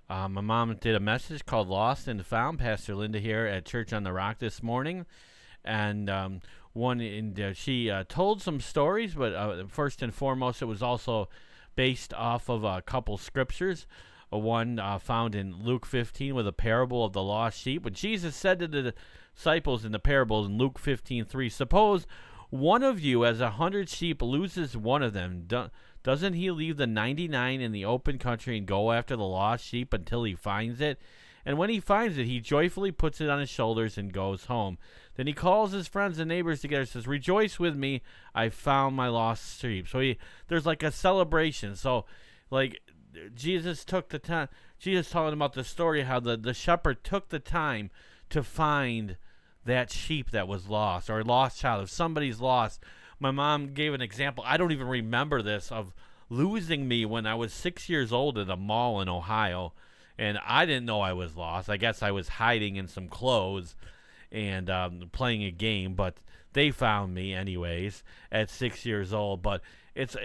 My mom did a message called Lost and Found. Pastor Linda here at Church on the Rock this morning. And she told some stories, but first and foremost, it was also based off of a couple scriptures. One found in Luke 15 with a parable of the lost sheep. When Jesus said to the disciples in the parable in Luke 15:3, suppose one of you, as 100 sheep, loses one of them. Doesn't he leave the 99 in the open country and go after the lost sheep until he finds it? And when he finds it, he joyfully puts it on his shoulders and goes home. Then he calls his friends and neighbors together and says, rejoice with me, I found my lost sheep. So there's like a celebration. So like Jesus took the time, Jesus talking about the story how the shepherd took the time to find that sheep that was lost, or a lost child. If somebody's lost, my mom gave an example. I don't even remember this, of losing me when I was 6 years old at a mall in Ohio, and I didn't know I was lost. I guess I was hiding in some clothes and playing a game, but they found me anyways at 6 years old. But it's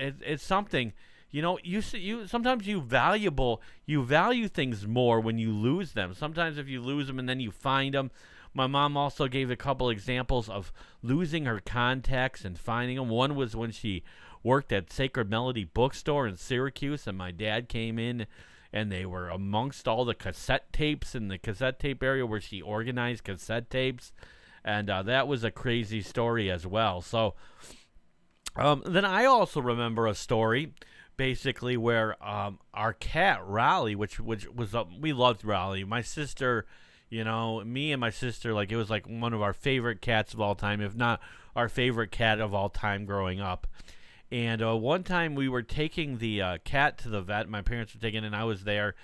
something, you sometimes you value things more when you lose them. Sometimes if you lose them and then you find them. My mom also gave a couple examples of losing her contacts and finding them. One was when she worked at Sacred Melody Bookstore in Syracuse, and my dad came in, and they were amongst all the cassette tapes in the cassette tape area where she organized cassette tapes, and that was a crazy story as well. So then I also remember a story, basically, where our cat Raleigh, which was we loved Raleigh. My sister. Me and my sister, it was like one of our favorite cats of all time, if not our favorite cat of all time growing up. And one time we were taking the cat to the vet. My parents were taking it, and I was there.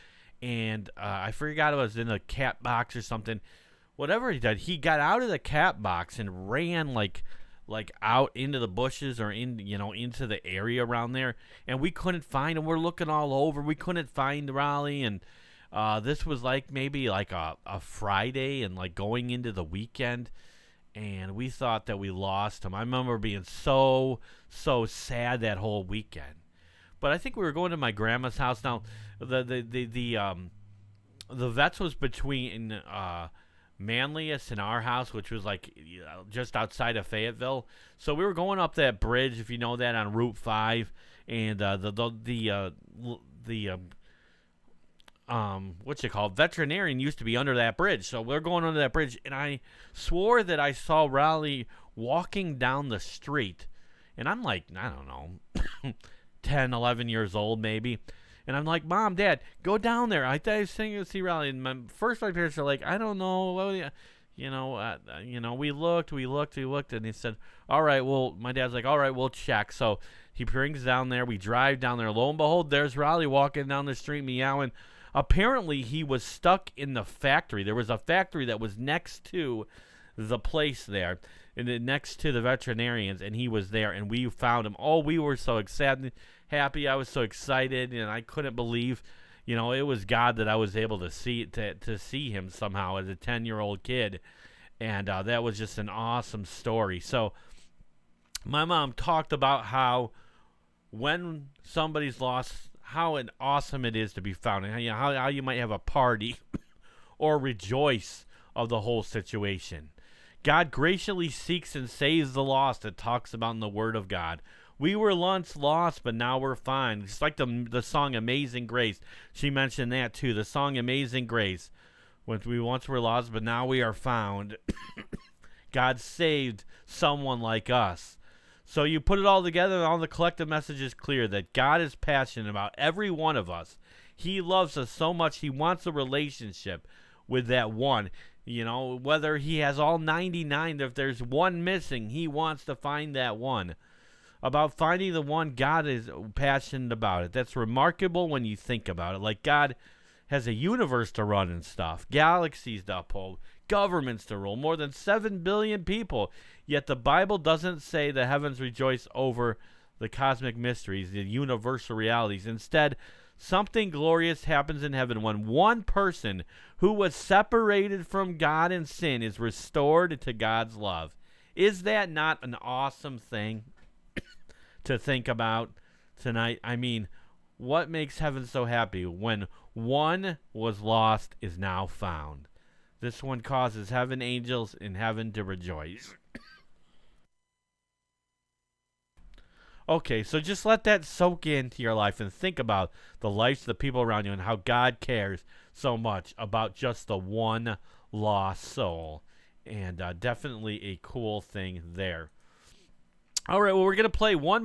And I forgot it was in a cat box or something. Whatever he did, he got out of the cat box and ran like out into the bushes or into the area around there. And we couldn't find him. We're looking all over. We couldn't find Raleigh, and this was maybe a Friday and going into the weekend, and we thought that we lost him. I remember being so sad that whole weekend. But I think we were going to my grandma's house. Now, the vets was between Manlius and our house, which was just outside of Fayetteville. So we were going up that bridge, if you know that, on Route 5, and veterinarian used to be under that bridge. So we're going under that bridge, and I swore that I saw Raleigh walking down the street, and I'm I don't know, 10, 11 years old maybe, and I'm like, Mom, Dad, go down there. I was thinking to see Raleigh, and my parents are like, I don't know, well, we looked, and he said, all right, well, my dad's like, all right, we'll check. So he brings down there, we drive down there, lo and behold, there's Raleigh walking down the street meowing. Apparently, he was stuck in the factory. There was a factory that was next to the place there, and next to the veterinarians, and he was there, and we found him. Oh, we were so excited, happy. I was so excited, and I couldn't believe, it was God that I was able to see him somehow as a 10-year-old kid, and that was just an awesome story. So my mom talked about how when somebody's lost, how awesome it is to be found, and how you might have a party or rejoice of the whole situation. God graciously seeks and saves the lost, it talks about in the Word of God. We were once lost, but now we're fine. It's like the song Amazing Grace. She mentioned that too, the song Amazing Grace. When we once were lost, but now we are found. God saved someone like us. So you put it all together, and all the collective message is clear that God is passionate about every one of us. He loves us so much, he wants a relationship with that one. Whether he has all 99, if there's one missing, he wants to find that one. About finding the one, God is passionate about it. That's remarkable when you think about it. God has a universe to run and stuff, galaxies to uphold, governments to rule, more than 7 billion people. Yet the Bible doesn't say the heavens rejoice over the cosmic mysteries, the universal realities. Instead, something glorious happens in heaven when one person who was separated from God in sin is restored to God's love. Is that not an awesome thing to think about tonight? I mean, what makes heaven so happy? When one was lost is now found. This one causes heaven angels in heaven to rejoice. Okay, so just let that soak into your life and think about the lives of the people around you and how God cares so much about just the one lost soul. And definitely a cool thing there. All right, well, we're going to play one